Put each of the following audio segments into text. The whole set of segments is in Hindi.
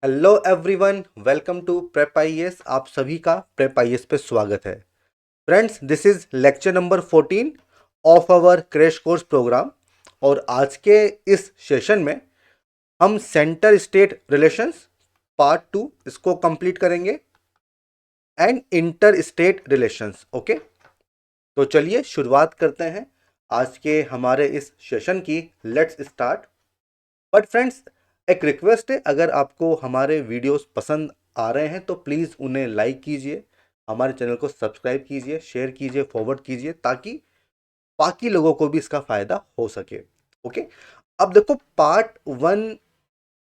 Hello everyone, welcome to Prep IAS. आप सभी का प्रेप आईएएस पे स्वागत है। Friends, this is lecture number 14 of our crash course program. और आज के इस सेशन में हम सेंटर स्टेट रिलेशंस पार्ट 2 इसको कंप्लीट करेंगे and inter state relations. Okay, तो चलिए शुरुआत करते हैं आज के हमारे इस सेशन की। Let's start. बट फ्रेंड्स, एक रिक्वेस्ट है, अगर आपको हमारे वीडियोस पसंद आ रहे हैं तो प्लीज़ उन्हें लाइक कीजिए, हमारे चैनल को सब्सक्राइब कीजिए, शेयर कीजिए, फॉरवर्ड कीजिए, ताकि बाकी लोगों को भी इसका फ़ायदा हो सके। ओके, अब देखो, पार्ट 1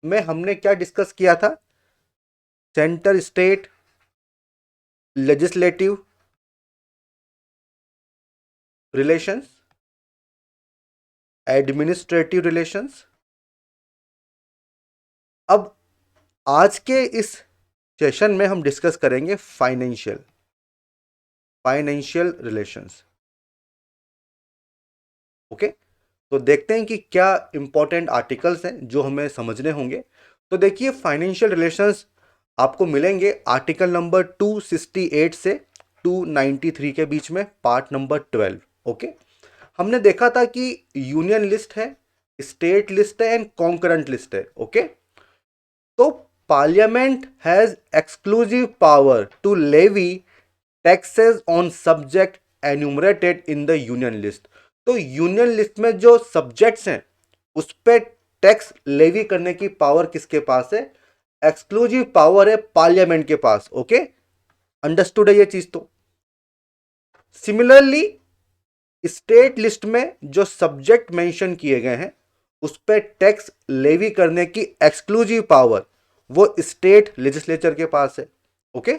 में हमने क्या डिस्कस किया था? Centre state, legislative relations, administrative relations. अब आज के इस सेशन में हम डिस्कस करेंगे फाइनेंशियल रिलेशंस। ओके, तो देखते हैं कि क्या इंपॉर्टेंट आर्टिकल्स हैं जो हमें समझने होंगे। तो देखिए, फाइनेंशियल रिलेशंस आपको मिलेंगे आर्टिकल नंबर 268 से 293 के बीच में, पार्ट नंबर 12। ओके, हमने देखा था कि यूनियन लिस्ट है, स्टेट लिस्ट है एंड कॉन्करेंट लिस्ट है। ओके, तो parliament has exclusive power to levy taxes on subject enumerated in the union list. तो यूनियन लिस्ट में जो सब्जेक्ट्स हैं उस पर टैक्स लेवी करने की पावर किसके पास है? एक्सक्लूसिव पावर है पार्लियामेंट के पास। ओके, अंडरस्टूड है ये चीज? तो सिमिलरली स्टेट लिस्ट में जो सब्जेक्ट मेंशन किए गए हैं उस पर टैक्स लेवी करने की एक्सक्लूसिव पावर वो स्टेट लेजिस्लेचर के पास है। ओके,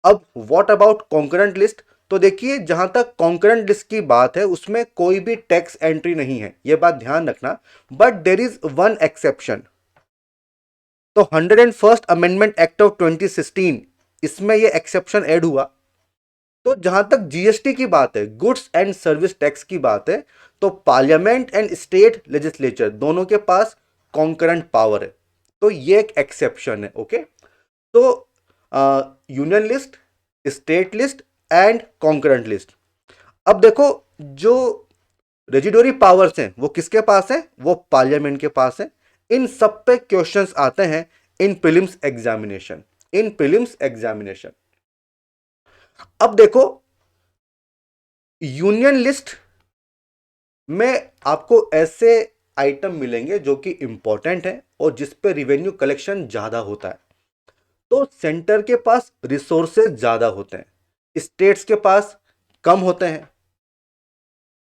अब व्हाट अबाउट कॉन्करेंट लिस्ट? तो देखिए, जहां तक कॉन्करेंट लिस्ट की बात है उसमें कोई भी टैक्स एंट्री नहीं है, यह बात ध्यान रखना। But there is one exception. तो 101st अमेंडमेंट एक्ट ऑफ 2016, इसमें यह एक्सेप्शन ऐड हुआ। तो जहां तक जीएसटी की बात है, गुड्स एंड सर्विस टैक्स की बात है, तो पार्लियामेंट एंड स्टेट लेजिस्लेचर दोनों के पास कॉन्करेंट पावर है। तो ये एक एक्सेप्शन है। ओके, तो union list, state list and concurrent list. अब देखो, जो रेजिडोरी पावर्स हैं वो किसके पास है? वो पार्लियामेंट के पास है। इन सब पे क्वेश्चंस आते हैं इन प्रीलिम्स एग्जामिनेशन। अब देखो, यूनियन लिस्ट में आपको ऐसे आइटम मिलेंगे जो कि इंपॉर्टेंट है और जिस पे रिवेन्यू कलेक्शन ज्यादा होता है। तो सेंटर के पास रिसोर्सेज ज्यादा होते हैं, स्टेट्स के पास कम होते हैं।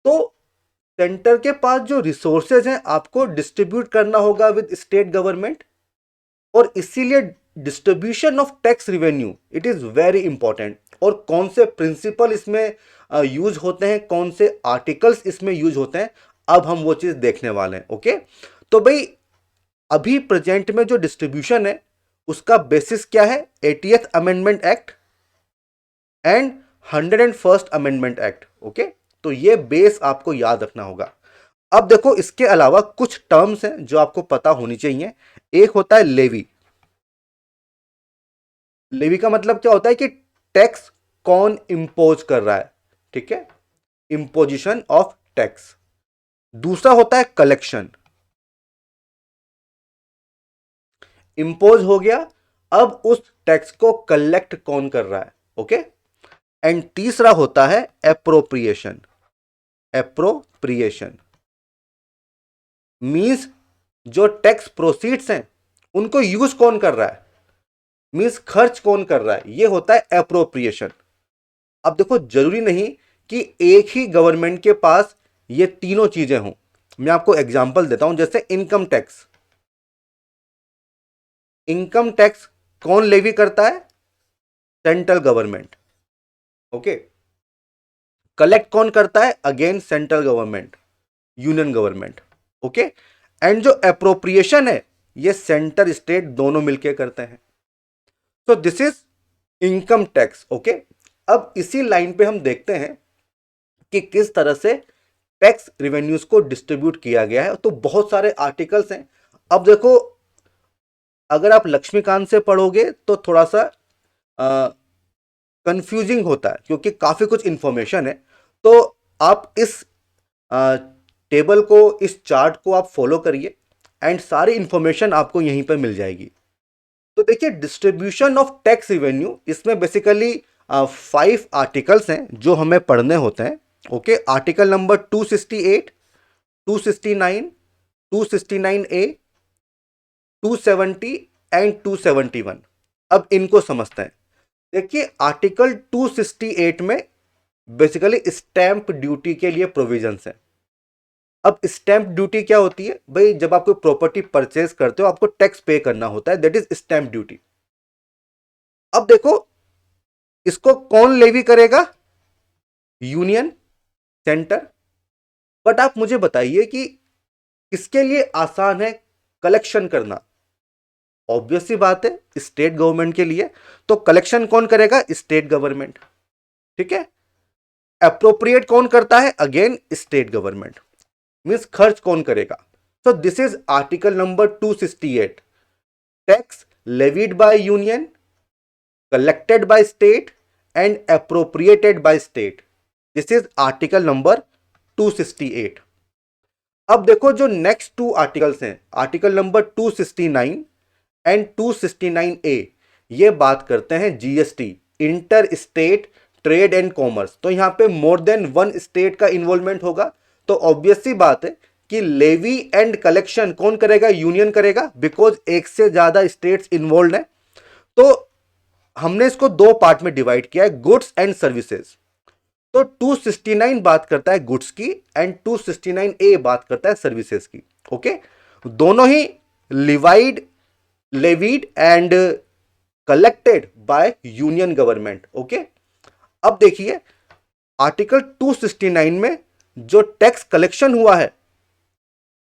तो सेंटर के पास जो रिसोर्सेज हैं आपको डिस्ट्रीब्यूट करना होगा विद स्टेट गवर्नमेंट, और इसीलिए distribution of tax revenue it is very important. और कौन से प्रिंसिपल इसमें यूज होते हैं, कौन से आर्टिकल्स इसमें यूज होते हैं, अब हम वो चीज देखने वाले हैं। ओके, तो भाई, अभी प्रेजेंट में जो डिस्ट्रीब्यूशन है उसका बेसिस क्या है? 80th amendment act and 101st amendment act. Okay, तो ये बेस आपको याद रखना होगा। अब देखो, इसके अलावा कुछ टर्म्स हैं जो आपको पता होनी चाहिए। एक होता है लेवी। लेवी का मतलब क्या होता है कि टैक्स कौन इंपोज कर रहा है, ठीक है, इंपोजिशन ऑफ टैक्स। दूसरा होता है कलेक्शन। इंपोज हो गया, अब उस टैक्स को कलेक्ट कौन कर रहा है? ओके, एंड तीसरा होता है एप्रोप्रिएशन। एप्रोप्रिएशन मींस जो टैक्स प्रोसीड्स हैं उनको यूज कौन कर रहा है, मींस खर्च कौन कर रहा है, ये होता है एप्रोप्रिएशन। अब देखो, जरूरी नहीं कि एक ही गवर्नमेंट के पास ये तीनों चीजें हों। मैं आपको एग्जांपल देता हूं, जैसे इनकम टैक्स। इनकम टैक्स कौन लेवी करता है? Central government. ओके, कलेक्ट कौन करता है? Again central government, union government. Okay, and जो एप्रोप्रिएशन है ये सेंटर स्टेट दोनों मिलकर करते हैं। तो this is income tax. Okay, अब इसी लाइन पे हम देखते हैं कि किस तरह से टैक्स रिवेन्यूज को डिस्ट्रीब्यूट किया गया है। तो बहुत सारे आर्टिकल्स हैं। अब देखो, अगर आप लक्ष्मीकांत से पढ़ोगे तो थोड़ा सा कंफ्यूजिंग होता है, क्योंकि काफी कुछ इंफॉर्मेशन है। तो आप इस टेबल को, इस चार्ट को आप फॉलो करिए एंड सारी इंफॉर्मेशन आपको यहीं पर मिल जाएगी। तो देखिए, डिस्ट्रीब्यूशन ऑफ टैक्स रिवेन्यू, इसमें बेसिकली 5 आर्टिकल्स हैं जो हमें पढ़ने होते हैं। Okay, article number 268, 269, 269A, 270 and 271। अब इनको समझते हैं। देखिए, आर्टिकल 268 में बेसिकली स्टैंप ड्यूटी के लिए प्रोविजंस हैं। अब स्टैंप ड्यूटी क्या होती है भाई? जब आप कोई प्रॉपर्टी परचेज करते हो, आपको टैक्स पे करना होता है, दैट इज स्टैंप ड्यूटी। अब देखो, इसको कौन लेवी करेगा? Union, centre. बट आप मुझे बताइए कि किसके लिए आसान है कलेक्शन करना? ऑब्वियस सी बात है, स्टेट गवर्नमेंट के लिए। तो कलेक्शन कौन करेगा? State government. ठीक है। अप्रोप्रिएट कौन करता है? Again state government. मींस खर्च कौन करेगा? सो this is article number 268। Tax levied by union, collected by state and appropriated by state. This is article number 268। अब देखो, जो नेक्स्ट 2 आर्टिकल्स हैं, आर्टिकल नंबर 269 एंड 269A, ये बात करते हैं GST, inter state trade and commerce. तो यहां पे मोर देन 1 स्टेट का इन्वॉल्वमेंट होगा। तो ऑब्वियस सी बात है कि लेवी एंड कलेक्शन कौन करेगा? यूनियन करेगा, बिकॉज एक से ज्यादा स्टेट्स इन्वॉल्व हैं। तो हमने इसको 2 पार्ट में डिवाइड किया है, गुड्स एंड सर्विसेज। तो 269 बात करता है गुड्स की एंड 269A बात करता है सर्विसेज की। ओके, दोनों ही levied, levied and collected by union government. Okay, अब देखिए, आर्टिकल 269 में जो टैक्स कलेक्शन हुआ है,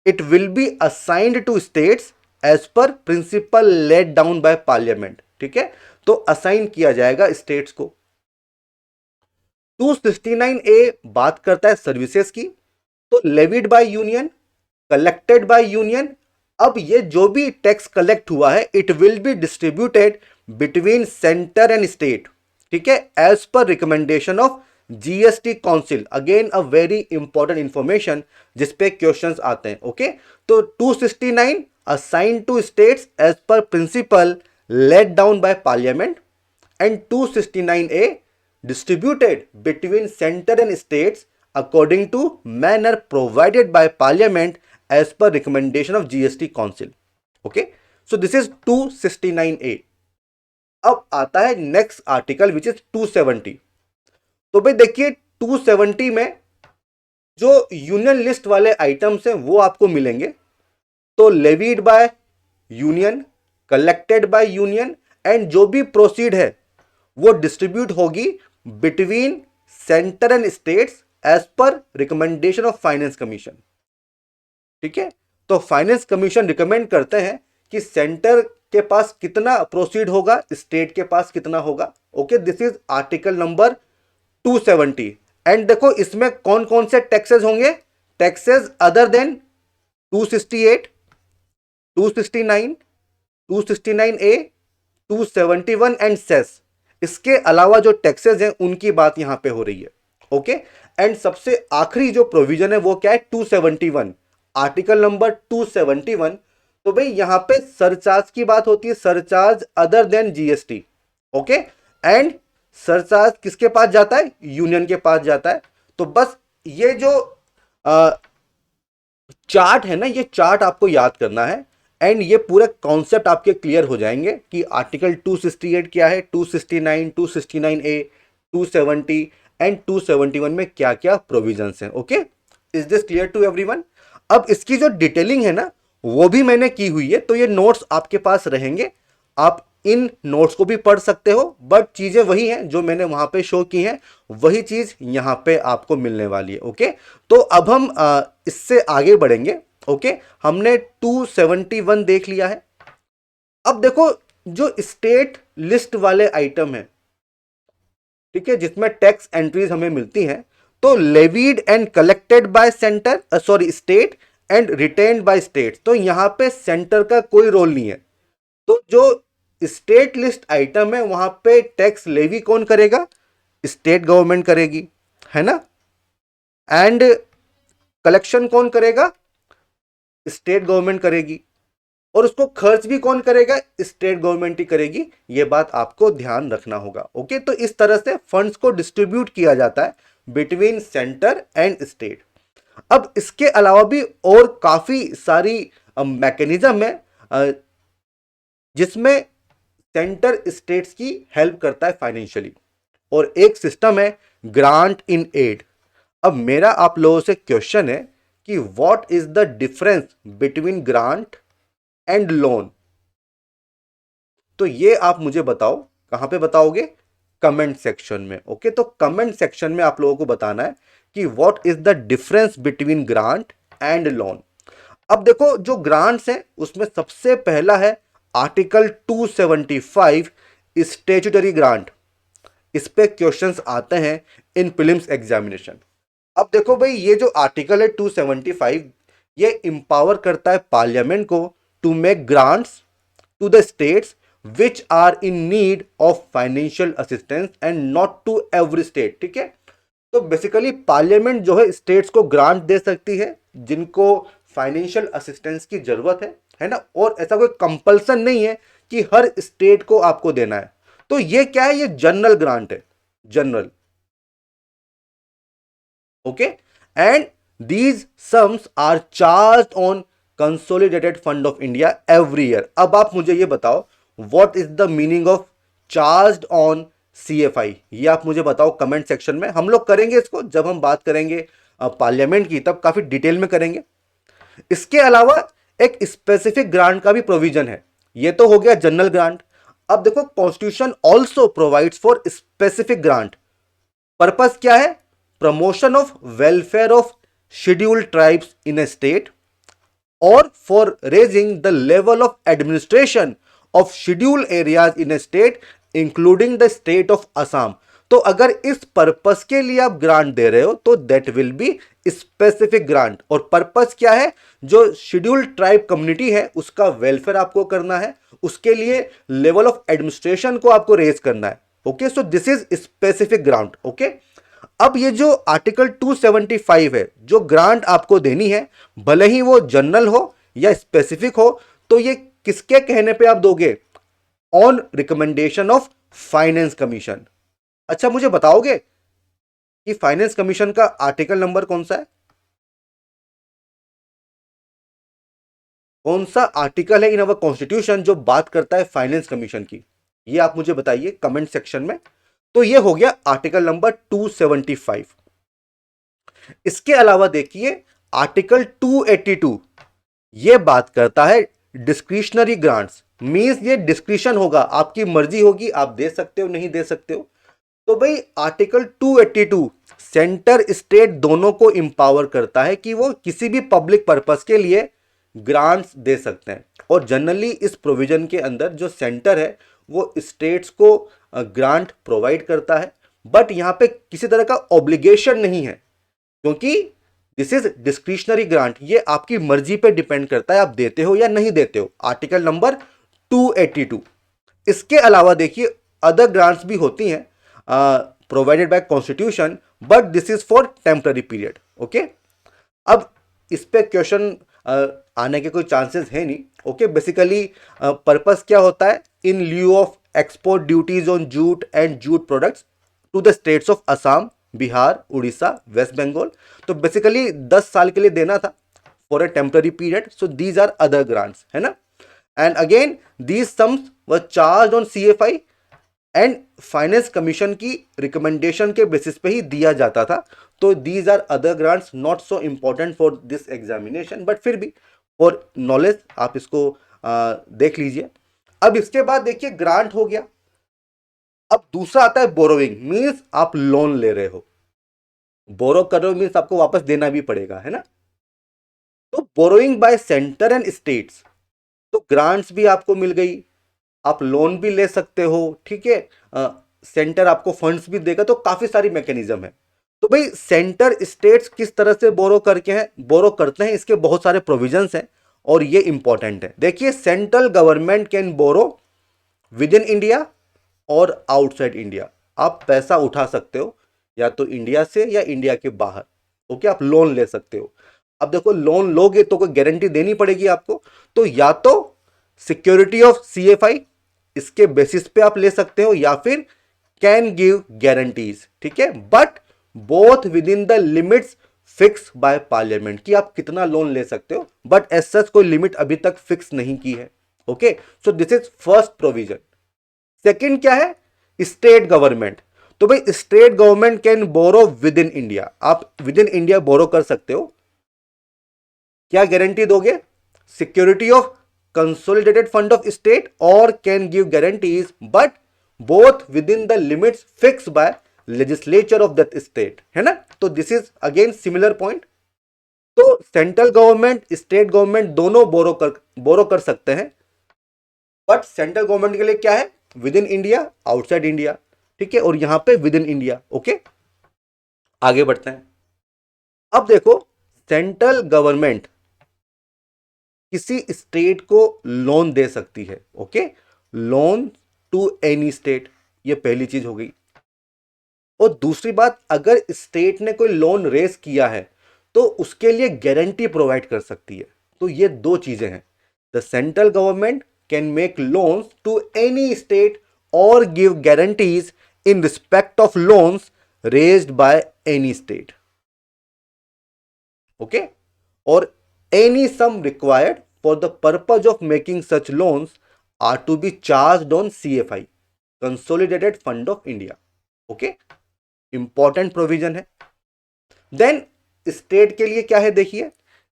it will be assigned to states as per principle laid down by parliament. ठीक है, तो असाइन किया जाएगा स्टेट्स को। 269A बात करता है सर्विसेज की। तो levied by union, collected by union. अब ये जो भी टैक्स कलेक्ट हुआ है, it will be distributed between centre and state. ठीक है, as per recommendation of GST council. Again a very important information जिसपे क्वेश्चंस आते हैं। ओके, तो 269 assign to states as per principle laid down by parliament and 269A distributed between center and states according to manner provided by parliament as per recommendation of GST council. Okay, so this is 269A. अब आता है नेक्स्ट आर्टिकल विच इज 270। तो भाई देखिए, 270 में जो यूनियन लिस्ट वाले आइटम्स हैं वो आपको मिलेंगे। तो levied by union, collected by union and जो भी प्रोसीड है वो डिस्ट्रीब्यूट होगी between centre and states as per recommendation of finance commission. ठीक है, तो फाइनेंस कमीशन रिकमेंड करते हैं कि सेंटर के पास कितना प्रोसीड होगा, स्टेट के पास कितना होगा। Okay, this is article number 270। And देखो, इसमें कौन कौन से टैक्सेस होंगे? Taxes other than 268, 269, 269A, 271 and cess. इसके अलावा जो टैक्सेस हैं उनकी बात यहां पे हो रही है। ओके, एंड सबसे आखिरी जो प्रोविजन है वो क्या है? 271, आर्टिकल नंबर 271। तो भाई यहां पे सरचार्ज की बात होती है, surcharge other than GST. Okay, and surcharge किसके पास जाता है? यूनियन के पास जाता है। तो बस ये जो चार्ट है ना, ये चार्ट आपको याद करना है एंड ये पूरे कॉन्सेप्ट आपके क्लियर हो जाएंगे कि आर्टिकल 268 क्या है, 269, 269A, 270 एंड 271 में क्या क्या प्रोविजंस हैं। Okay, is this clear to everyone? अब इसकी जो डिटेलिंग है ना, वो भी मैंने की हुई है, तो ये नोट्स आपके पास रहेंगे। आप इन नोट्स को भी पढ़ सकते हो, बट चीजें वही हैं जो मैंने वहां पे शो की हैं, वही चीज यहां पे आपको मिलने वाली है। ओके, तो अब हम इससे आगे बढ़ेंगे। ओके, हमने 271 देख लिया है। अब देखो, जो स्टेट लिस्ट वाले आइटम है, ठीक है, जिसमें टैक्स एंट्रीज हमें मिलती हैं, तो levied and collected by centre, sorry state, and retained by state. तो यहां पे सेंटर का कोई रोल नहीं है। तो जो स्टेट लिस्ट आइटम है वहां पे टैक्स लेवी कौन करेगा? स्टेट गवर्नमेंट करेगी, है ना। एंड कलेक्शन कौन करेगा? स्टेट गवर्नमेंट करेगी। और उसको खर्च भी कौन करेगा? स्टेट गवर्नमेंट ही करेगी। ये बात आपको ध्यान रखना होगा। ओके, तो इस तरह से फंड्स को डिस्ट्रीब्यूट किया जाता है बिटवीन सेंटर एंड स्टेट। अब इसके अलावा भी और काफी सारी मैकेनिज्म है जिसमें सेंटर स्टेट्स की हेल्प करता है फाइनेंशियली, और एक सिस्टम है ग्रांट इन एड। अब मेरा आप लोगों से क्वेश्चन है कि what is the difference between grant and loan? तो ये आप मुझे बताओ। कहां पे बताओगे? कमेंट सेक्शन में। ओके, तो कमेंट सेक्शन में आप लोगों को बताना है कि what is the difference between grant and loan. अब देखो, जो ग्रांट्स हैं उसमें सबसे पहला है आर्टिकल 275 स्टैट्यूटरी ग्रांट। इस पे क्वेश्चंस आते हैं इन प्रीलिम्स एग्जामिनेशन। अब देखो भाई, ये जो आर्टिकल है 275, ये इंपावर करता है पार्लियामेंट को to make grants to the states which are in need of financial assistance and not to every state. ठीक है, तो बेसिकली पार्लियामेंट जो है स्टेट्स को ग्रांट दे सकती है जिनको फाइनेंशियल असिस्टेंस की जरूरत है ना। और ऐसा कोई कंपल्सन नहीं है कि हर स्टेट को आपको देना है। तो ये क्या है? ये जनरल ग्रांट है, general. Okay, and these sums are charge on consolidated fund of India every year. अब आप मुझे ये बताओ, what is the meaning of charge on CFI? ये आप मुझे बताओ कमेंट सेक्शन में। हम लोग करेंगे इसको जब हम बात करेंगे पार्लियामेंट की, तब काफी डिटेल में करेंगे। इसके अलावा एक स्पेसिफिक ग्रांट का भी प्रोविजन है। ये तो हो गया जनरल ग्रांट। अब देखो, constitution also provides for specific grant. Purpose क्या है? Promotion of welfare of scheduled tribes in a state or for raising the level of administration of scheduled areas in a state including the state of Assam. तो अगर इस पर्पस के लिए आप ग्रांट दे रहे हो तो that will be specific grant. और पर्पस क्या है? जो शेड्यूल्ड ट्राइब कम्युनिटी है उसका वेलफेयर आपको करना है, उसके लिए लेवल ऑफ एडमिनिस्ट्रेशन को आपको रेज करना है। Okay, so this is specific grant. Okay, अब ये जो आर्टिकल 275 है, जो ग्रांट आपको देनी है, भले ही वो जनरल हो या स्पेसिफिक हो, तो ये किसके कहने पे आप दोगे? On recommendation of finance commission. अच्छा, मुझे बताओगे कि फाइनेंस कमीशन का आर्टिकल नंबर कौन सा है? कौन सा आर्टिकल है इन अवर कॉन्स्टिट्यूशन जो बात करता है फाइनेंस कमीशन की? ये आप मुझे बताइए कमेंट सेक्शन में। तो ये हो गया आर्टिकल नंबर 275। इसके अलावा देखिए आर्टिकल 282, ये बात करता है डिस्क्रिशनरी ग्रांट्स। मींस ये डिस्क्रिशन होगा, आपकी मर्जी होगी, आप दे सकते हो नहीं दे सकते हो। तो भाई आर्टिकल 282 सेंटर स्टेट दोनों को इंपावर करता है कि वो किसी भी पब्लिक पर्पस के लिए ग्रांट्स दे सकते हैं। और जनरली इस प्रोविजन के अंदर जो सेंटर है वो स्टेट्स को ग्रांट प्रोवाइड करता है, बट यहां पे किसी तरह का ऑब्लिगेशन नहीं है, क्योंकि दिस इज डिस्क्रिशनरी ग्रांट। ये आपकी मर्जी पे डिपेंड करता है, आप देते हो या नहीं देते हो। Article number 282। इसके अलावा देखिए अदर ग्रांट्स भी होती हैं provided by constitution, but this is for temporary period. Okay, अब इस पे क्वेश्चन आने के कोई चांसेस है नहीं। ओके, बेसिकली पर्पस क्या होता है? In lieu of export duties on jute and jute products to the states of Assam, Bihar, Orissa, West Bengal. तो बेसिकली 10 साल के लिए देना था for a temporary period. So these are other grants, है ना। And again these sums were charge on CFI and finance commission की रिकमेंडेशन के बेसिस पे ही दिया जाता था। तो these are other grants, not so important for this examination, but फिर भी फॉर नॉलेज आप इसको देख लीजिए। अब इसके बाद देखिए ग्रांट हो गया। अब दूसरा आता है बोरोइंग, मीन्स आप लोन ले रहे हो। बोरो कर रहे हो मीन्स आपको वापस देना भी पड़ेगा, है ना। तो borrowing bye centre and states, तो ग्रांट्स भी आपको मिल गई, आप लोन भी ले सकते हो। ठीक है, सेंटर आपको फंड्स भी देगा, तो काफी सारी मैकेनिज्म है। तो भाई सेंटर स्टेट्स किस तरह से बोरो करके हैं, बोरो करते हैं, इसके बहुत सारे प्रोविजंस हैं। और ये इंपॉर्टेंट है। देखिए, central government can borrow within India और आउटसाइड इंडिया। आप पैसा उठा सकते हो या तो इंडिया से या इंडिया के बाहर। ओके, आप लोन ले सकते हो। अब देखो, लोन लोगे तो कोई गारंटी देनी पड़ेगी आपको, तो या तो सिक्योरिटी ऑफ सीएफआई, इसके बेसिस पे आप ले सकते हो, या फिर कैन गिव गारंटीज। ठीक है, but both within the limits fix by parliament, कि आप कितना लोन ले सकते हो, बट एज सच कोई लिमिट अभी तक फिक्स नहीं की है। Okay, so this is first provision. Second क्या है? State government. तो भाई state government can borrow within India, आप विद इन इंडिया बोरो कर सकते हो। क्या गारंटी दोगे? Security of consolidated fund of state और can give guarantees, but both within the limits fix by legislature of that state, है ना। तो this is again similar point. तो सेंट्रल गवर्नमेंट स्टेट गवर्नमेंट दोनों बोरो कर सकते हैं, बट सेंट्रल गवर्नमेंट के लिए क्या है? With in India, outside India. ठीक है, और यहां पे विद इन इंडिया। ओके, आगे बढ़ते हैं। अब देखो, सेंट्रल गवर्नमेंट किसी स्टेट को लोन दे सकती है। Okay, loan to any state, ये पहली चीज हो गई। और दूसरी बात, अगर स्टेट ने कोई लोन रेस किया है तो उसके लिए गारंटी प्रोवाइड कर सकती है। तो ये दो चीजें हैं। The central government can make loans to any state or give guarantees in respect of loans raised by any state. Okay, और any sum required for the purpose of making such loans are to be charged on CFI, Consolidated Fund of India. Okay, important provision है। देन स्टेट के लिए क्या है? देखिए,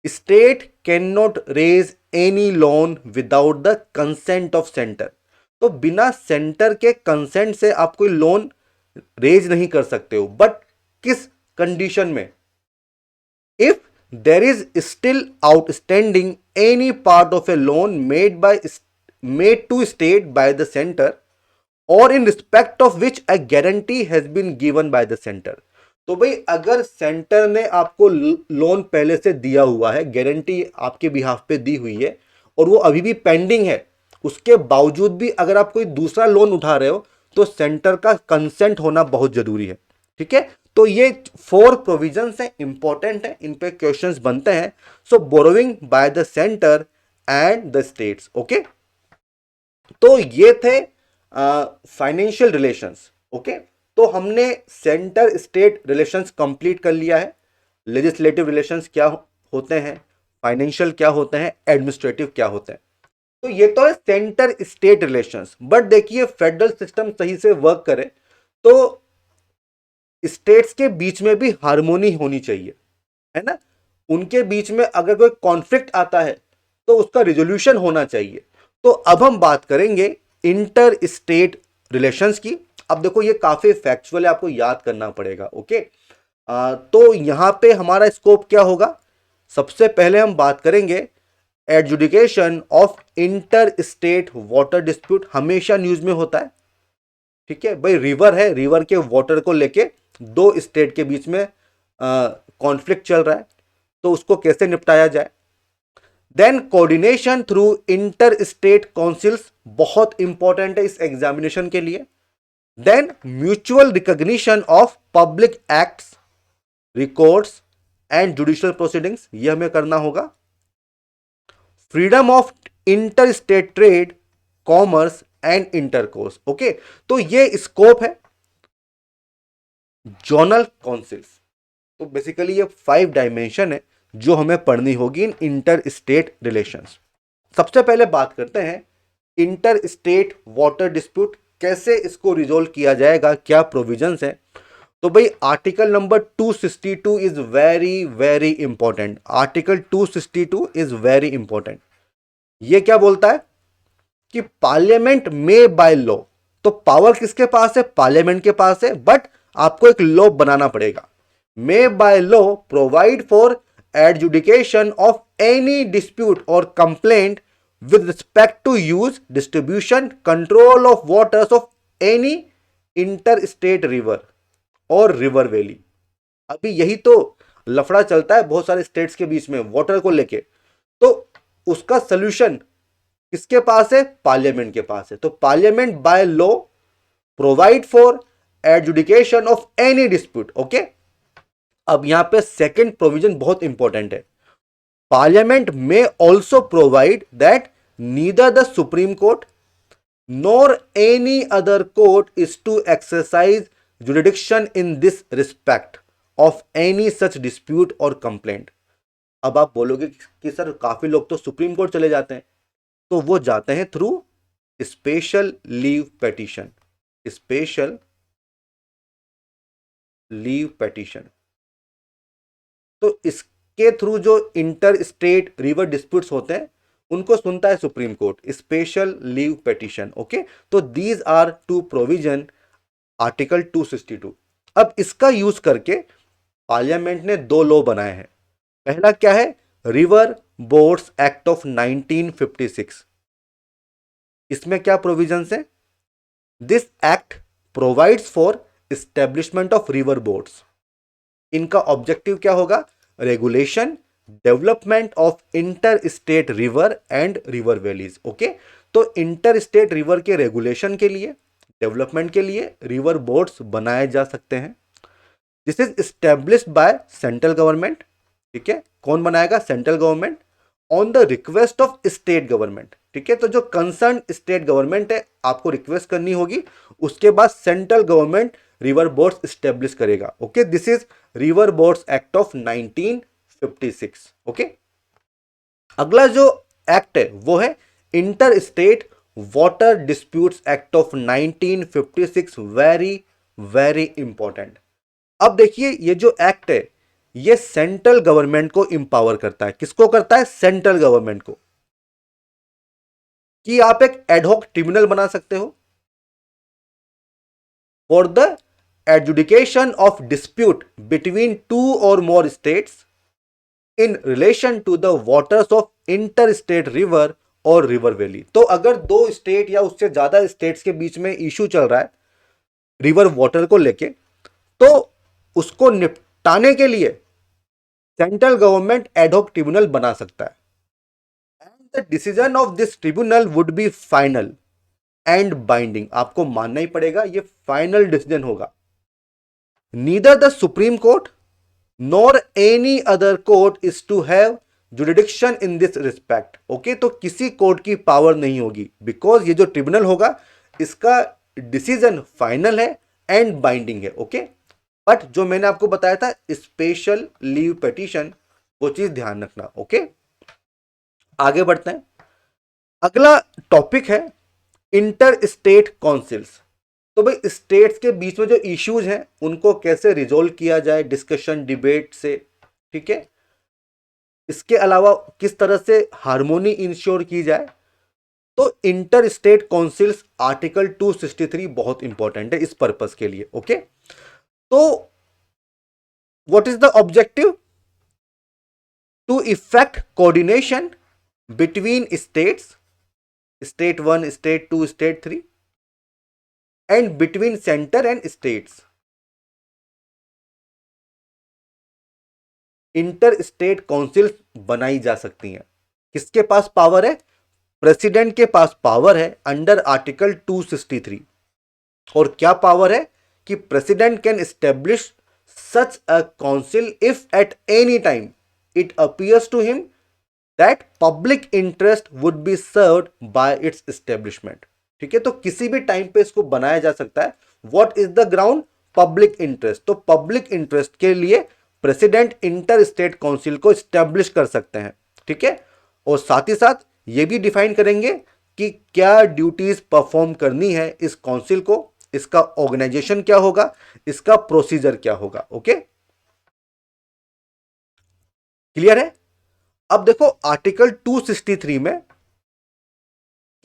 state cannot raise any loan without the consent of centre. तो बिना सेंटर के कंसेंट से आप कोई लोन रेज नहीं कर सकते हो। बट किस कंडीशन में? If there is still outstanding any part of a loan made to state by the center or in respect of which a guarantee has been given by the center। तो भाई अगर सेंटर ने आपको लोन पहले से दिया हुआ है, गारंटी आपके बिहाफ पे दी हुई है और वो अभी भी पेंडिंग है, उसके बावजूद भी अगर आप कोई दूसरा लोन उठा रहे हो तो सेंटर का कंसेंट होना बहुत जरूरी है। ठीक है, तो ये 4 प्रोविजंस हैं, इंपॉर्टेंट है, इन पे क्वेश्चंस बनते हैं। So borrowing by the centre and the states. Okay, तो ये थे फाइनेंशियल रिलेशंस। ओके, तो हमने सेंटर स्टेट रिलेशंस कंप्लीट कर लिया है। लेजिस्लेटिव रिलेशंस क्या होते हैं, फाइनेंशियल क्या होते हैं, एडमिनिस्ट्रेटिव क्या होते हैं। तो ये तो है सेंटर स्टेट रिलेशंस। बट देखिए, फेडरल सिस्टम सही से वर्क करे तो स्टेट्स के बीच में भी हार्मोनी होनी चाहिए, है ना। उनके बीच में अगर कोई कॉन्फ्लिक्ट आता है तो उसका रिजोल्यूशन होना चाहिए। तो अब हम बात करेंगे इंटर स्टेट रिलेशंस की। अब देखो, ये काफी फैक्चुअल है, आपको याद करना पड़ेगा। ओके, तो यहां पे हमारा स्कोप क्या होगा? सबसे पहले हम बात करेंगे adjudication of inter state water dispute. हमेशा न्यूज में होता है। ठीक है भाई, रिवर है, रिवर के वाटर को लेके दो स्टेट के बीच में कॉन्फ्लिक्ट चल रहा है, तो उसको कैसे निपटाया जाए। Then coordination through inter state councils, बहुत इंपॉर्टेंट है इस एग्जामिनेशन के लिए। Then mutual recognition of public acts, records and judicial proceedings, ये हमें करना होगा। Freedom of inter state trade, commerce and intercourse. Okay, तो ये स्कोप है जोनल काउंसिल्स। तो बेसिकली ये 5 डायमेंशन है जो हमें पढ़नी होगी इन इंटर स्टेट रिलेशंस। सबसे पहले बात करते हैं इंटर स्टेट वाटर डिस्प्यूट, कैसे इसको रिजोल्व किया जाएगा, क्या प्रोविजंस है। तो भाई article number 262 is very very important. Article 262 is very important. ये क्या बोलता है कि पार्लियामेंट में बाय लॉ, तो पावर किसके पास है? पार्लियामेंट के पास है, बट आपको एक लॉ बनाना पड़ेगा। May by law provide for adjudication of any dispute or complaint with respect to use, distribution, control of waters of any inter state river or river valley. अभी यही तो लफड़ा चलता है बहुत सारे स्टेट्स के बीच में वाटर को लेके। तो उसका सोल्यूशन किसके पास है? पार्लियामेंट के पास है। तो parliament by law provide for adjudication of any dispute. Okay, अब यहां पे सेकंड प्रोविजन बहुत इंपॉर्टेंट है। पार्लियामेंट में also provide that neither the supreme court nor any other court is to exercise jurisdiction in this respect of any such dispute or complaint। अब आप बोलोगे कि सर काफी लोग तो सुप्रीम कोर्ट चले जाते हैं, तो वो जाते हैं through special leave petition. Special leave petition, तो इसके थ्रू जो इंटर स्टेट रिवर डिस्प्यूट्स होते हैं उनको सुनता है supreme court, special leave petition. Okay, तो these are two provision article 262। अब इसका यूज करके पार्लियामेंट ने दो लॉ बनाए हैं। पहला क्या है? River boards act of 1956। इसमें क्या प्रोविजंस है? This act provides for establishment of river boards. इनका ऑब्जेक्टिव क्या होगा? Regulation development of inter state river and river valleys. Okay, तो इंटर स्टेट रिवर के रेगुलेशन के लिए, डेवलपमेंट के लिए रिवर बोर्ड्स बनाए जा सकते हैं। This is established by central government. ठीक है, कौन बनाएगा? Central government on the request of state government. ठीक है, तो जो कंसर्न स्टेट गवर्नमेंट है आपको रिक्वेस्ट करनी होगी, उसके बाद central government river boards establish करेगा। Okay, this is river boards act of 1956। Okay, अगला जो एक्ट है वो है inter state water disputes act of 1956। Very very important. अब देखिए ये जो एक्ट है ये सेंट्रल गवर्नमेंट को इंपावर करता है। किसको करता है? सेंट्रल गवर्नमेंट को, कि आप एक एडहॉक ट्रिब्यूनल बना सकते हो for the adjudication of dispute between two or more states in relation to the waters of inter state river or river valley. तो अगर दो स्टेट या उससे ज्यादा स्टेट्स के बीच में इश्यू चल रहा है रिवर वाटर को लेके, तो उसको निपटाने के लिए सेंट्रल गवर्नमेंट एडहॉक ट्रिब्यूनल बना सकता है। And the decision of this tribunal would be final and binding. आपको मानना ही पड़ेगा, ये फाइनल डिसीजन होगा। Neither the supreme court nor any other court is to have jurisdiction in this respect. Okay, तो किसी कोर्ट की पावर नहीं होगी, बिकॉज ये जो ट्रिब्यूनल होगा इसका डिसीजन फाइनल है एंड बाइंडिंग है। ओके, बट जो मैंने आपको बताया था स्पेशल लीव पिटीशन, वो चीज ध्यान रखना। ओके, आगे बढ़ते हैं। अगला टॉपिक है इंटर स्टेट काउंसिल्स। तो भाई स्टेट्स के बीच में जो इश्यूज हैं उनको कैसे रिजोल्व किया जाए डिस्कशन डिबेट से। ठीक है, इसके अलावा किस तरह से हार्मोनी इंश्योर की जाए, तो इंटर स्टेट काउंसिल्स आर्टिकल 263 बहुत इंपॉर्टेंट है इस पर्पस के लिए। ओके, तो what is the objective? To effect coordination between states, state 1, state 2, state 3 and between centre and states. Inter state council बनाई जा सकती हैं। किसके पास पावर है? प्रेसिडेंट के पास पावर है अंडर आर्टिकल 263। और क्या पावर है? कि president can establish such a council if at any time it appears to him that public interest would be served by its establishment. ठीक है, तो किसी भी टाइम पे इसको बनाया जा सकता है। What is the ground? Public interest. तो पब्लिक इंटरेस्ट के लिए प्रेसिडेंट इंटर स्टेट काउंसिल को स्टैब्लिश कर सकते हैं। ठीक है, और साथ ही साथ ये भी डिफाइन करेंगे कि क्या ड्यूटीज परफॉर्म करनी है इस काउंसिल को, इसका ऑर्गेनाइजेशन क्या होगा, इसका प्रोसीजर क्या होगा। ओके, क्लियर है? अब देखो आर्टिकल 263 में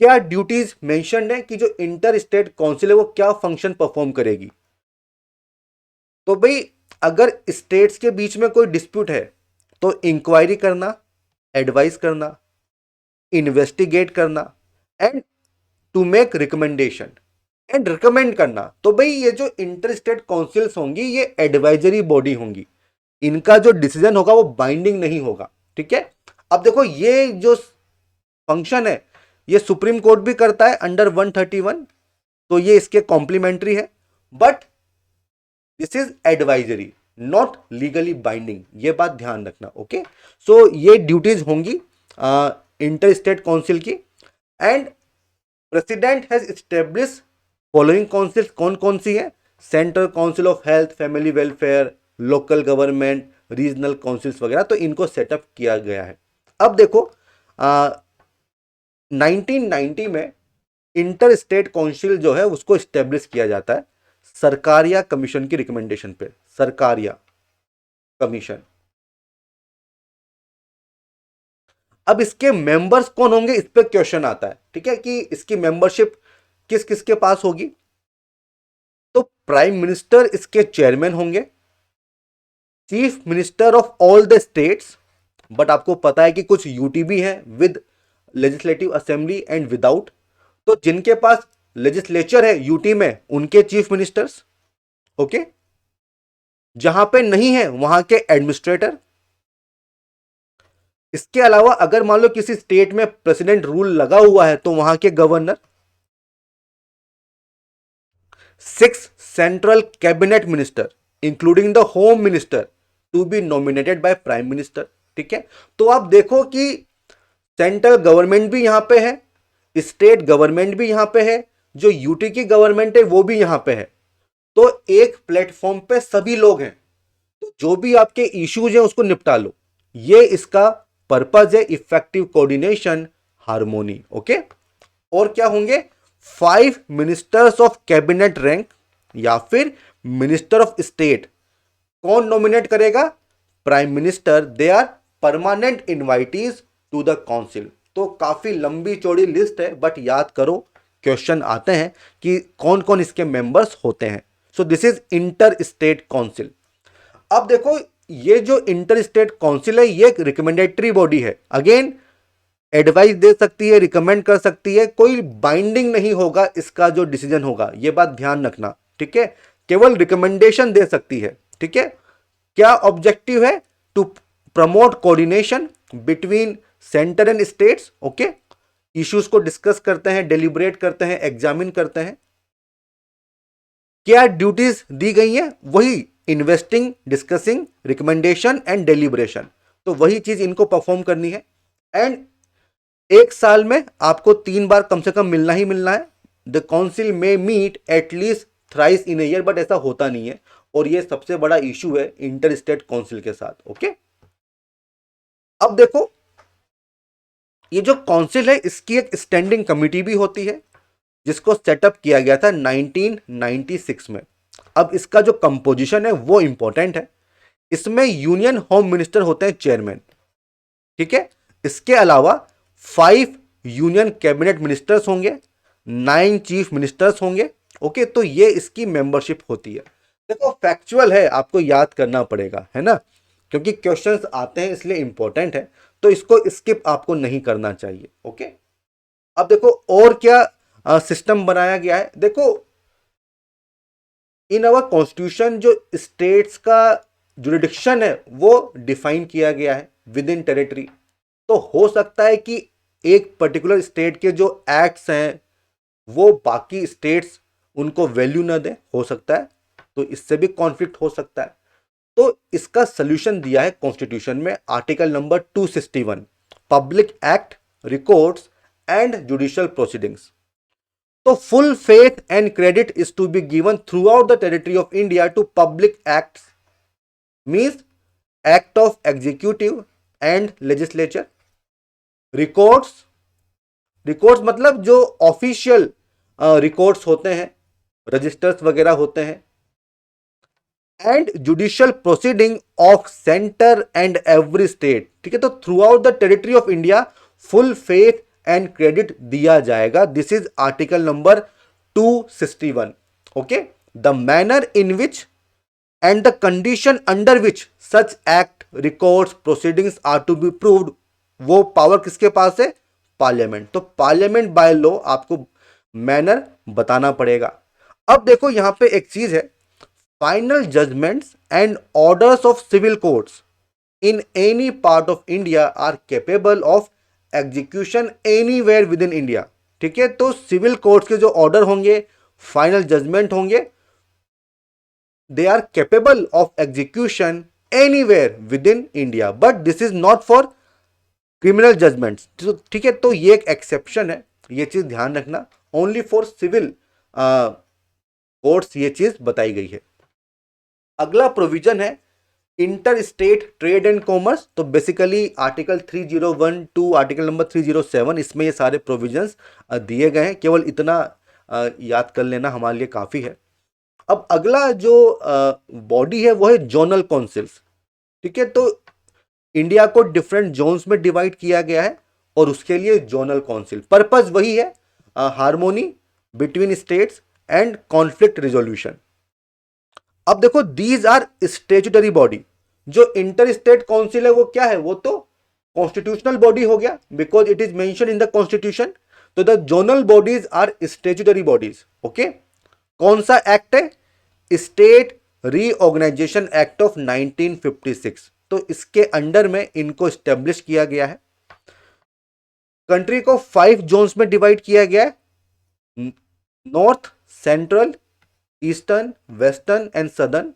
क्या ड्यूटीज मेंशन्ड है कि जो इंटर स्टेट काउंसिल है वो क्या फंक्शन परफॉर्म करेगी। तो भाई अगर स्टेट्स के बीच में कोई डिस्प्यूट है तो इंक्वायरी करना, एडवाइस करना, इन्वेस्टिगेट करना and to make recommendation and recommend करना। तो भाई ये जो इंटर स्टेट काउंसिल्स होंगी ये एडवाइजरी बॉडी होंगी, इनका जो डिसीजन होगा वो बाइंडिंग नहीं होगा। ठीक है, अब देखो ये जो फंक्शन है ये सुप्रीम कोर्ट भी करता है अंडर 131, तो ये इसके कॉम्प्लीमेंट्री है, but this is advisory not legally binding, ये बात ध्यान रखना। ओके, सो ये ड्यूटीज होंगी इंटर स्टेट काउंसिल की। And president has establish following council, कौन कौन सी है? Central council of health, family welfare, local government, regional councils वगैरह, तो इनको सेटअप किया गया है। अब देखो 1990 में इंटर स्टेट काउंसिल जो है उसको स्टेब्लिश किया जाता है सरकारिया कमीशन की रिकमेंडेशन पे, सरकारिया कमीशन। अब इसके मेंबर्स कौन होंगे इस पे क्वेश्चन आता है, ठीक है, कि इसकी मेंबरशिप किस किस के पास होगी। तो प्राइम मिनिस्टर इसके चेयरमैन होंगे, chief minister of all the states, but आपको पता है कि कुछ यूटी भी हैं with legislative assembly and without, तो जिनके पास लेजिस्लेचर है यूटी में उनके चीफ मिनिस्टर्स, ओके, जहां पे नहीं है वहां के एडमिनिस्ट्रेटर। इसके अलावा अगर मान लो किसी स्टेट में प्रेसिडेंट रूल लगा हुआ है तो वहां के governor. 6 central cabinet minister including the home minister to be nominated by prime minister, ठीक है। तो आप देखो कि सेंट्रल गवर्नमेंट भी यहां पे है, स्टेट गवर्नमेंट भी यहां पे है, जो यूटी की गवर्नमेंट है वो भी यहां पे है, तो एक प्लेटफॉर्म पे सभी लोग हैं, तो जो भी आपके इश्यूज हैं उसको निपटा लो। ये इसका पर्पज है, इफेक्टिव कोऑर्डिनेशन, हार्मोनी। ओके, और क्या होंगे? 5 मिनिस्टर्स ऑफ कैबिनेट रैंक या फिर मिनिस्टर ऑफ स्टेट। कौन नॉमिनेट करेगा? Prime minister. They are permanent invitees to the council. तो काफी लंबी चौड़ी लिस्ट है, बट याद करो क्वेश्चन आते हैं कि कौन कौन इसके मेंबर्स होते हैं। सो this is inter state council. अब देखो ये जो इंटर स्टेट काउंसिल है ये एक रिकमेंडेटरी बॉडी है, अगेन एडवाइस दे सकती है, रिकमेंड कर सकती है, कोई बाइंडिंग नहीं होगा इसका जो डिसीजन होगा, ये बात ध्यान रखना, ठीक है, केवल रिकमेंडेशन दे सकती है, ठीक है। क्या ऑब्जेक्टिव है? To promote coordination between centre and states, okay, issues को डिस्कस करते हैं, डेलिब्रेट करते हैं, एग्जामिन करते हैं। क्या ड्यूटीज दी गई है? वही investing, discussing, recommendation and deliberation, तो वही चीज इनको परफॉर्म करनी है। एंड एक साल में आपको 3 बार कम से कम मिलना ही मिलना है। द काउंसिल में meet at least thrice in a year, but ऐसा होता नहीं है, और ये सबसे बड़ा इशू है इंटर स्टेट काउंसिल के साथ। ओके, अब देखो ये जो काउंसिल है इसकी एक स्टैंडिंग कमिटी भी होती है जिसको सेटअप किया गया था 1996 में। अब इसका जो कंपोजिशन है वो इंपॉर्टेंट है, इसमें यूनियन होम मिनिस्टर होते हैं चेयरमैन, ठीक है। इसके अलावा 5 यूनियन कैबिनेट मिनिस्टर्स होंगे, 9 चीफ मिनिस्टर्स होंगे, ओके, तो ये इसकी मेंबरशिप होती है। देखो फैक्चुअल है, आपको याद करना पड़ेगा, है ना, क्योंकि क्वेश्चंस आते हैं इसलिए इंपॉर्टेंट है, तो इसको स्किप आपको नहीं करना चाहिए। ओके, अब देखो और क्या सिस्टम बनाया गया है। देखो इन अवर कॉन्स्टिट्यूशन जो स्टेट्स का जुरिडिक्शन है वो डिफाइन किया गया है विद इन टेरिटरी। तो हो सकता है कि एक पर्टिकुलर स्टेट के जो एक्ट्स हैं वो बाकी स्टेट्स उनको वैल्यू ना दें, हो सकता है, तो इससे भी कॉन्फ्लिक्ट हो सकता है। तो इसका सोल्यूशन दिया है कॉन्स्टिट्यूशन में article number 261, public act, records and judicial proceedings. तो full faith and credit is to be given throughout the territory of India to public acts, means act of executive and legislature. Records, records मतलब जो ऑफिशियल रिकॉर्ड्स होते हैं, रजिस्टर्स वगैरह होते हैं। And judicial proceeding of centre and every state, ठीक है। तो throughout the territory of India full faith and credit दिया जाएगा। This is article number 261। Okay, the manner in which and the condition under which such act, records, proceedings are to be proved, वो पावर किसके पास है? पार्लियामेंट। तो पार्लियामेंट बाय लॉ आपको मैनर बताना पड़ेगा। अब देखो यहां पे एक चीज है, final judgements and orders of civil courts in any part of India are capable of execution anywhere within India. ठीक है, तो सिविल कोर्ट्स के जो ऑर्डर होंगे, फाइनल जजमेंट होंगे, they are capable of execution anywhere within India, but this is not for criminal judgements. ठीक है, तो ये एक एक्सेप्शन है, ये चीज ध्यान रखना, ओनली फॉर सिविल कोर्ट्स ये चीज बताई गई है। अगला प्रोविजन है inter state trade and commerce. तो basically article 301 to article number 307, इसमें ये सारे प्रोविजंस दिए गए हैं, केवल इतना याद कर लेना हमारे लिए काफी है। अब अगला जो बॉडी है वो है जोनल काउंसिल्स। ठीक है, तो इंडिया को डिफरेंट जोन्स में डिवाइड किया गया है और उसके लिए जोनल काउंसिल, पर्पस वही है, harmony between states and conflict resolution. अब देखो, दीज आर स्टेचुटरी बॉडी। जो इंटर स्टेट काउंसिल है वो क्या है, वो तो कॉन्स्टिट्यूशनल बॉडी हो गया, because it is mention in the constitution. तो the zonal bodies are statutory bodies. Okay, कौन सा एक्ट है, स्टेट रीऑर्गेनाइजेशन एक्ट ऑफ 1956। तो इसके अंडर में इनको स्टेब्लिश किया गया है। कंट्री को 5 जोन्स में डिवाइड किया गया है, north, central, eastern, western and southern.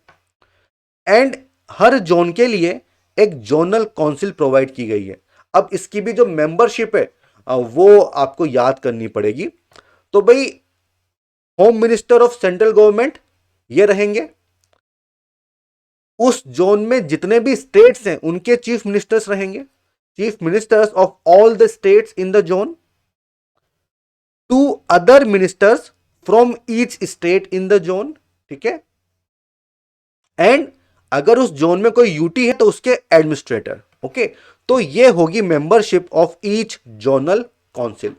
And her zone के लिए एक जोनल काउंसिल प्रोवाइड की गई है। अब इसकी भी जो मेंबरशिप है वो आपको याद करनी पड़ेगी। तो भाई, home minister of central government ये रहेंगे, उस जोन में जितने भी स्टेट्स हैं उनके चीफ मिनिस्टर्स रहेंगे, chief ministers of all the states in the zone, 2 other ministers from each state in the zone. ठीक है, एंड अगर उस जोन में कोई यूटी है तो उसके एडमिनिस्ट्रेटर। ओके, तो ये होगी membership of each zonal council.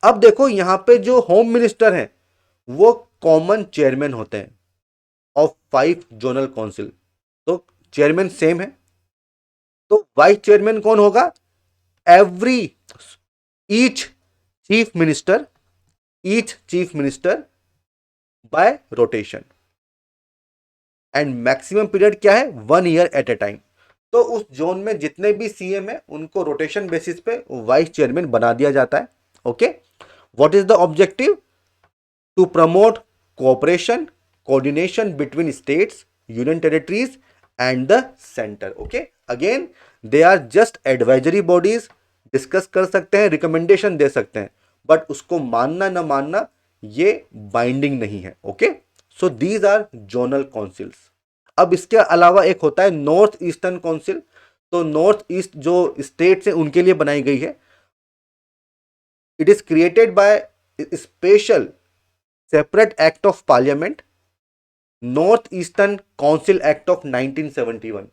अब देखो, यहां पे जो होम मिनिस्टर हैं वो कॉमन चेयरमैन होते हैं ऑफ 5 जोनल काउंसिल। तो चेयरमैन सेम है, तो वाइस चेयरमैन कौन होगा, every each chief minister bye rotation, and maximum period क्या है, 1 ईयर एट ए टाइम। तो उस जोन में जितने भी सीएम है उनको रोटेशन बेसिस पे वाइस चेयरमैन बना दिया जाता है। Okay, what is the objective, to promote cooperation coordination between states, union territories and the centre. Okay, again they are just advisory bodies, discuss कर सकते हैं, रिकमेंडेशन दे सकते हैं, बट उसको मानना ना मानना ये बाइंडिंग नहीं है। Okay, so these are zonal councils. अब इसके अलावा एक होता है नॉर्थ ईस्टर्न काउंसिल। तो नॉर्थ ईस्ट जो स्टेट्स हैं उनके लिए बनाई गई है। It is created by special separate act of parliament, north eastern council act of 1971।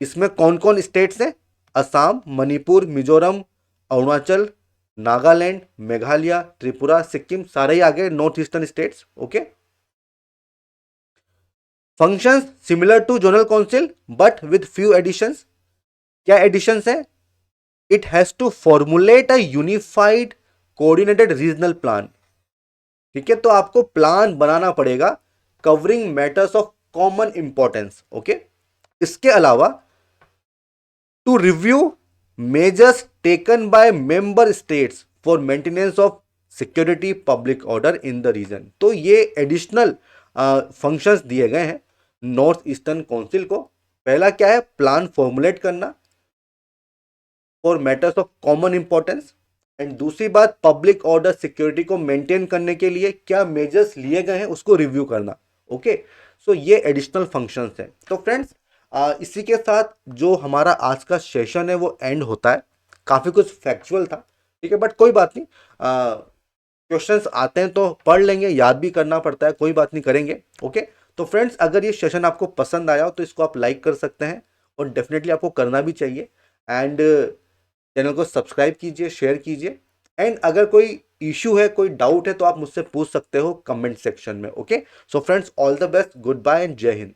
इसमें कौन कौन स्टेट्स हैं, असम, मणिपुर, मिजोरम, अरुणाचल, नागालैंड, मेघालय, त्रिपुरा, सिक्किम, सारे ही आ गए north eastern states. Okay, functions similar to zonal council but with few additions. क्या एडिशंस है, it has to formulate a unified coordinated regional plan. ठीक है, तो आपको प्लान बनाना पड़ेगा covering matters of common importance. Okay, इसके अलावा to review measures taken by member states for maintenance of security public order in the region. तो ये एडिशनल फंक्शंस दिए गए हैं नॉर्थ ईस्टर्न काउंसिल को। पहला क्या है, प्लान फॉर्मुलेट करना for matters of common importance, and दूसरी बात पब्लिक ऑर्डर सिक्योरिटी को मेंटेन करने के लिए क्या मेजर्स लिए गए हैं उसको रिव्यू करना। ओके, सो ये एडिशनल फंक्शंस हैं। तो फ्रेंड्स, इसी के साथ जो हमारा आज का सेशन है वो एंड होता है। काफ़ी कुछ फैक्चुअल था, ठीक है, बट कोई बात नहीं, क्वेश्चंस आते हैं तो पढ़ लेंगे, याद भी करना पड़ता है, कोई बात नहीं, करेंगे। ओके, तो फ्रेंड्स, अगर ये सेशन आपको पसंद आया हो तो इसको आप लाइक कर सकते हैं, और डेफिनेटली आपको करना भी चाहिए। एंड चैनल को सब्सक्राइब कीजिए, शेयर कीजिए, एंड अगर कोई इश्यू है, कोई डाउट है तो आप मुझसे पूछ सकते हो कमेंट सेक्शन में। Okay, so friends, all the best, goodbye and जय हिंद।